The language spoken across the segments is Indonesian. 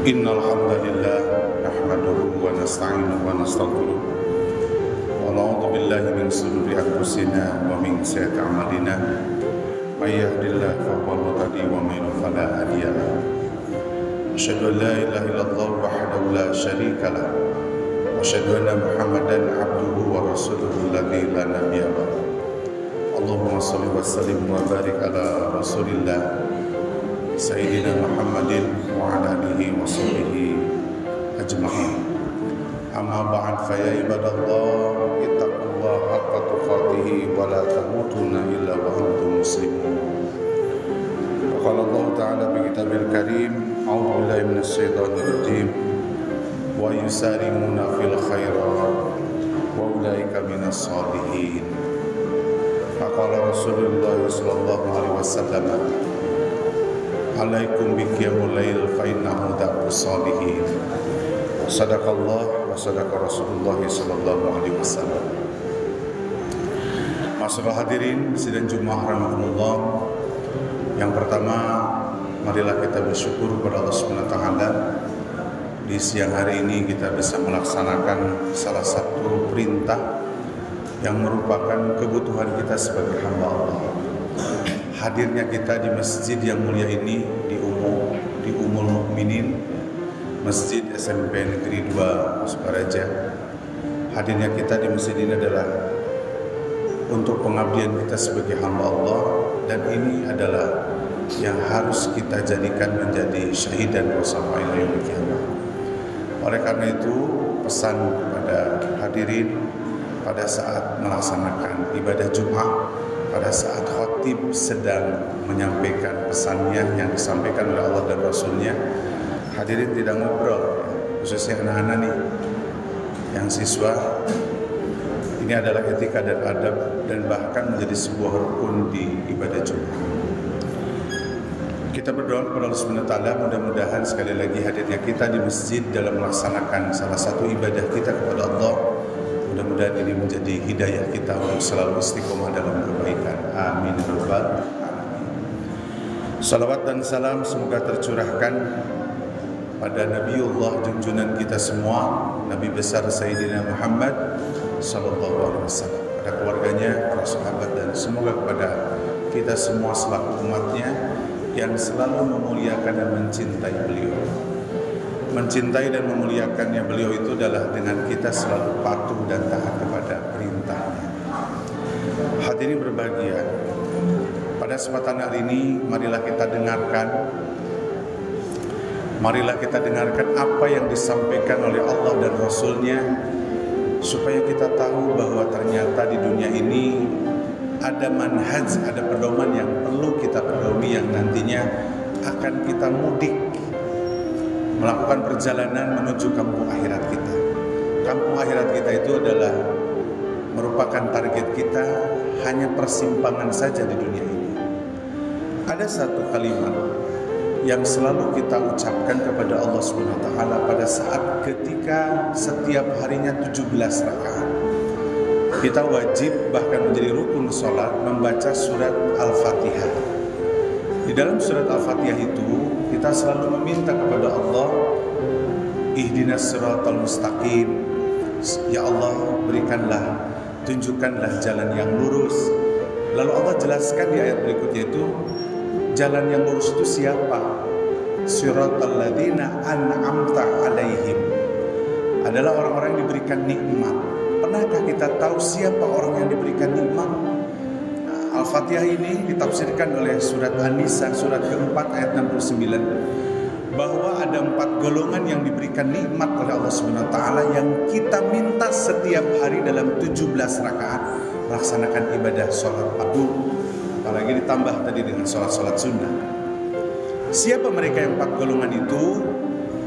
Innal hamdalillah nahmaduhu wa nasta'inuhu wa nastaghfiruh wa na'udzu billahi min shururi anfusina wa min sayyiati a'malina may yahdihillahu fa huwal muhtadi wa may yudlil fala hadiya lahu. Asyhadu an la ilaha illallah wahdahu la syarika lah wa asyhadu anna Muhammadan abduhu wa rasuluhu alladzi la nabiyya ba'dahu. Allahumma shalli wa sallim wa barik ala Rasulillah Sayyidina Muhammadin wa ala alihi wa sahbihi ajma'in. Amma ba'd, fa ya ibadallah ittaqullaha haqqa tuqatih wa la tamutunna illa wa antum muslimun. Wa qala Allah ta'ala bi kitabil karim, a'udzu billahi minasy syaithanir rajim, wa yusari'una fil khairat wa ulaika minas shalihin. Faqala Rasulullah sallallahu alaihi wasallam, alaikum biqiyamul lail fa innahu da'us shalihin. Sadaqallah wa sadaqa Rasulullah sallallahu alaihi wasallam. Masyaallah hadirin sidang Jumat rahimakumullah. Yang pertama, marilah kita bersyukur kepada Allah Subhanahu wa taala. Di siang hari ini kita bisa melaksanakan salah satu perintah yang merupakan kebutuhan kita sebagai hamba Allah. Hadirnya kita di masjid yang mulia ini di Ummul Mukminin, Masjid SMP Negeri 2 Sukaraja. Hadirnya kita di masjid ini adalah untuk pengabdian kita sebagai hamba Allah, dan ini adalah yang harus kita jadikan menjadi syahidan bersama yaumil qiyamah. Oleh karena itu, pesan kepada hadirin pada saat melaksanakan ibadah Jumat, pada saat khatib sedang menyampaikan pesannya yang disampaikan oleh Allah dan Rasulnya, hadirin tidak ngobrol, khususnya anak-anak nih, yang siswa. Ini adalah etika dan adab, dan bahkan menjadi sebuah rukun di ibadah Jumat. Kita berdoa kepada Allah Subhanahu wa taala, mudah-mudahan sekali lagi hadirnya kita di masjid dalam melaksanakan salah satu ibadah kita kepada Allah, mudah-mudahan ini menjadi hidayah kita untuk selalu istiqomah dalam kebaikan. Amin ya rabbal alamin. Salawat dan salam semoga tercurahkan pada Nabiullah junjungan kita semua, Nabi besar Sayyidina Muhammad sallallahu alaihi wasallam, pada keluarganya, para sahabat, dan semoga kepada kita semua selaku umatnya yang selalu memuliakan dan mencintai beliau. Mencintai dan memuliakannya beliau itu adalah dengan kita selalu patuh dan taat kepada perintahnya. Hadirin berbahagia, pada kesempatan hari ini marilah kita dengarkan apa yang disampaikan oleh Allah dan Rasulnya, supaya kita tahu bahwa ternyata di dunia ini ada manhaj, ada pedoman yang perlu kita pedomi, yang nantinya akan kita mudik melakukan perjalanan menuju kampung akhirat kita. Kampung akhirat kita itu adalah merupakan target kita, hanya persimpangan saja di dunia ini. Ada satu kalimat yang selalu kita ucapkan kepada Allah Subhanahu wa taala pada saat ketika setiap harinya 17 rakaat. Kita wajib, bahkan menjadi rukun salat, membaca surat Al-Fatihah. Di dalam surat Al-Fatihah itu kita selalu meminta kepada Allah, ihdinas siratal mustaqim. Ya Allah, berikanlah, tunjukkanlah jalan yang lurus. Lalu Allah jelaskan di ayat berikutnya itu, jalan yang lurus itu siapa? Siratal ladzina an'amta alaihim, adalah orang-orang yang diberikan nikmat. Pernahkah kita tahu siapa orang yang diberikan nikmat? Al-Fatihah ini ditafsirkan oleh surat An-Nisa, surat keempat ayat 69, bahwa ada 4 golongan yang diberikan nikmat oleh Allah Subhanahu wa taala, yang kita minta setiap hari dalam 17 rakaat melaksanakan ibadah sholat fardu, apalagi ditambah tadi dengan sholat-sholat sunnah. Siapa mereka yang 4 golongan itu?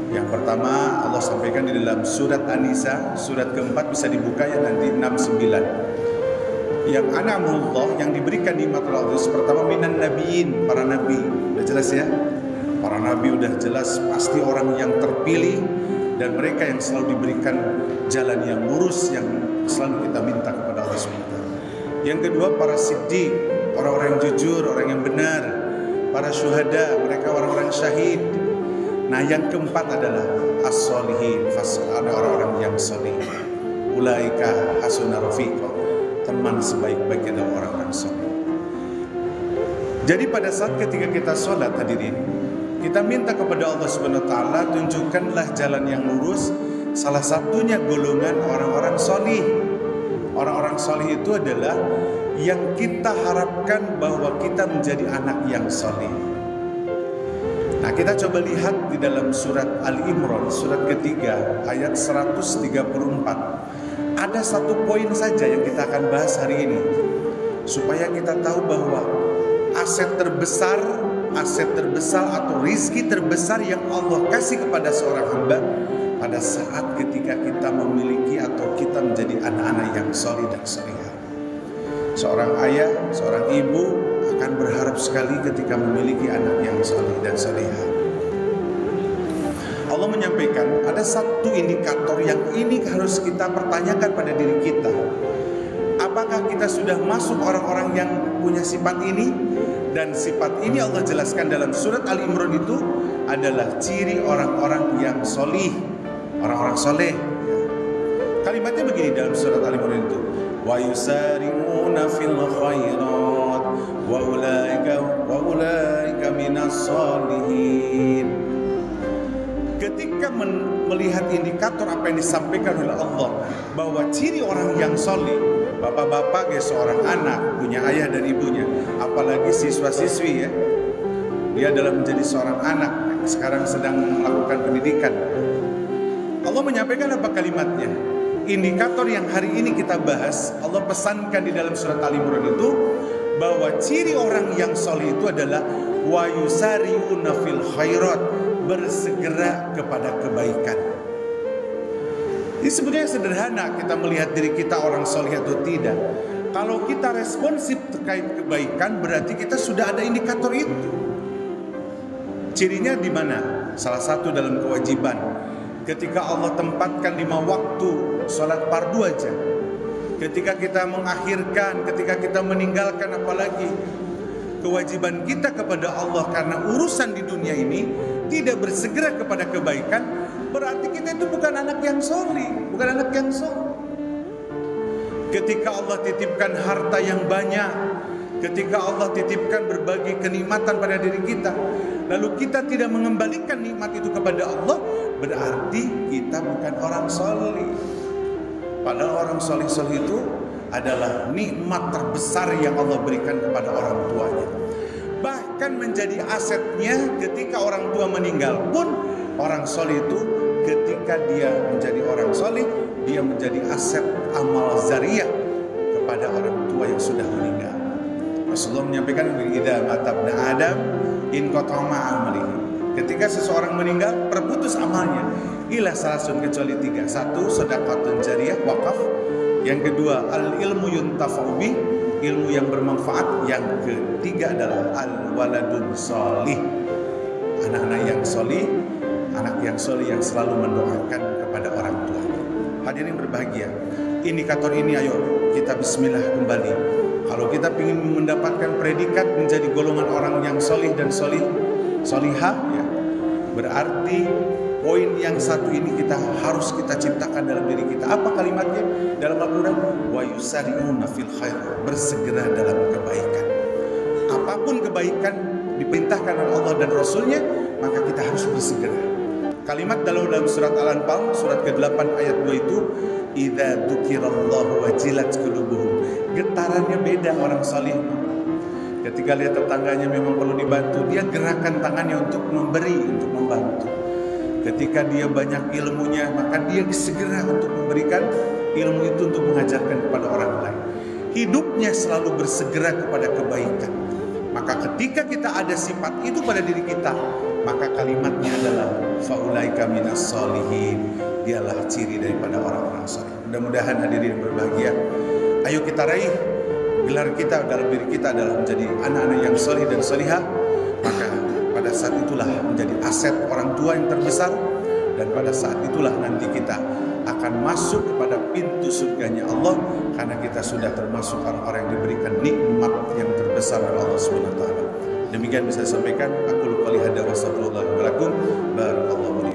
Yang pertama Allah sampaikan di dalam surat An-Nisa, surat keempat, bisa dibuka ya nanti 69. Yang an'amullah, yang diberikan nikmat oleh Allah, pertama minan nabiyyin, para nabi. Udah jelas ya? Para nabi udah jelas pasti orang yang terpilih, dan mereka yang selalu diberikan jalan yang lurus, yang selalu kita minta kepada Allah SWT. Yang kedua para siddiq, orang-orang yang jujur, orang yang benar. Para syuhada, mereka orang-orang syahid. Nah, yang keempat adalah as-solihin, ada orang-orang yang solih. Ulaika hasuna rafiqa, teman sebaik-baiknya adalah orang-orang solih. Jadi pada saat ketika kita sholat, hadirin, kita minta kepada Allah Subhanahu wa taala, tunjukkanlah jalan yang lurus. Salah satunya golongan orang-orang solih. Orang-orang solih itu adalah yang kita harapkan bahwa kita menjadi anak yang solih. Nah, kita coba lihat di dalam surat Al-Imran, surat ketiga, ayat 134. Ada satu poin saja yang kita akan bahas hari ini, supaya kita tahu bahwa aset terbesar atau rizki terbesar yang Allah kasih kepada seorang hamba pada saat ketika kita memiliki atau kita menjadi anak-anak yang solih dan solihah. Seorang ayah, seorang ibu akan berharap sekali ketika memiliki anak yang solih dan solihah. Allah menyampaikan ada satu indikator yang ini harus kita pertanyakan pada diri kita. Apakah kita sudah masuk orang-orang yang punya sifat ini? Dan sifat ini Allah jelaskan dalam surat Al-Imran itu adalah ciri orang-orang yang solih, orang-orang soleh. Kalimatnya begini dalam surat Al-Imran itu, wa yusari'una fil khairat wa ulaika minas solihin. Ketika melihat indikator apa yang disampaikan oleh Allah bahwa ciri orang yang solih, bapak-bapak ya, seorang anak punya ayah dan ibunya, apalagi siswa-siswi ya, dia adalah menjadi seorang anak sekarang sedang melakukan pendidikan. Allah menyampaikan apa kalimatnya? Indikator yang hari ini kita bahas, Allah pesankan di dalam surat Al-Imran itu bahwa ciri orang yang soleh itu adalah wa yusari'una fil khairat, bersegera kepada kebaikan. Ini sebenarnya sederhana kita melihat diri kita orang soleh atau tidak. Kalau kita responsif terkait kebaikan, berarti kita sudah ada indikator itu. Cirinya di mana? Salah satu dalam kewajiban. Ketika Allah tempatkan 5 waktu sholat fardu aja. Ketika kita mengakhirkan, ketika kita meninggalkan, apalagi kewajiban kita kepada Allah karena urusan di dunia ini tidak bersegera kepada kebaikan, berarti kita itu bukan anak yang soleh, bukan anak yang soleh. Ketika Allah titipkan harta yang banyak, ketika Allah titipkan berbagai kenikmatan pada diri kita, lalu kita tidak mengembalikan nikmat itu kepada Allah, berarti kita bukan orang soleh. Padahal orang soleh-soleh itu adalah nikmat terbesar yang Allah berikan kepada orang tuanya. Bahkan menjadi asetnya ketika orang tua meninggal pun, orang soleh itu ketika dia menjadi orang soleh, dia menjadi aset amal zariyah kepada orang tua yang sudah meninggal. Rasulullah menyampaikan, idza mata ibnu Adam in qatama amalihi. Ketika seseorang meninggal, terputus amalnya. Ila salasun, kecuali 3. 1, sedekahun jariyah, wakaf. Yang kedua, al-ilmu yuntafa'u bih, ilmu yang bermanfaat. Yang ketiga adalah al-waladun sholih, anak-anak yang solih, anak yang solih yang selalu mendoakan kepada orang tuanya. Hadirin berbahagia, indikator ini ayo kita bismillah kembali. Kalau kita ingin mendapatkan predikat menjadi golongan orang yang solih dan solihah ya, berarti poin yang satu ini harus kita ciptakan dalam diri kita. Apa kalimatnya dalam Al-Quran? Wa yusari'una fil khair, bersegera dalam kebaikan. Apapun kebaikan diperintahkan oleh Allah dan Rasulnya, maka kita harus bersegera. Kalimat dalam surat Al-Anfal, surat ke-8 ayat 2 itu, idza dzukirallahu wajilat qulubuhum. Getarannya beda orang salih. Ketika lihat tetangganya memang perlu dibantu, dia gerakan tangannya untuk memberi, untuk membantu. Ketika dia banyak ilmunya, maka dia segera untuk memberikan ilmu itu untuk mengajarkan kepada orang lain. Hidupnya selalu bersegera kepada kebaikan. Maka ketika kita ada sifat itu pada diri kita, maka kalimatnya adalah faulaika minas solihin, dialah ciri daripada orang-orang soleh. Mudah-mudahan hadirin berbahagia, ayo kita raih gelar kita dalam diri kita adalah menjadi anak-anak yang soleh dan solihah. Maka pada saat itulah menjadi aset orang tua yang terbesar, dan pada saat itulah nanti kita akan masuk kepada pintu surganya Allah, karena kita sudah termasuk orang-orang yang diberikan nikmat yang terbesar oleh Allah Subhanahu wa taala. Demikian bisa saya sampaikan. Aku qouli hadza wa astagfirullah wa lakum. Barakallahu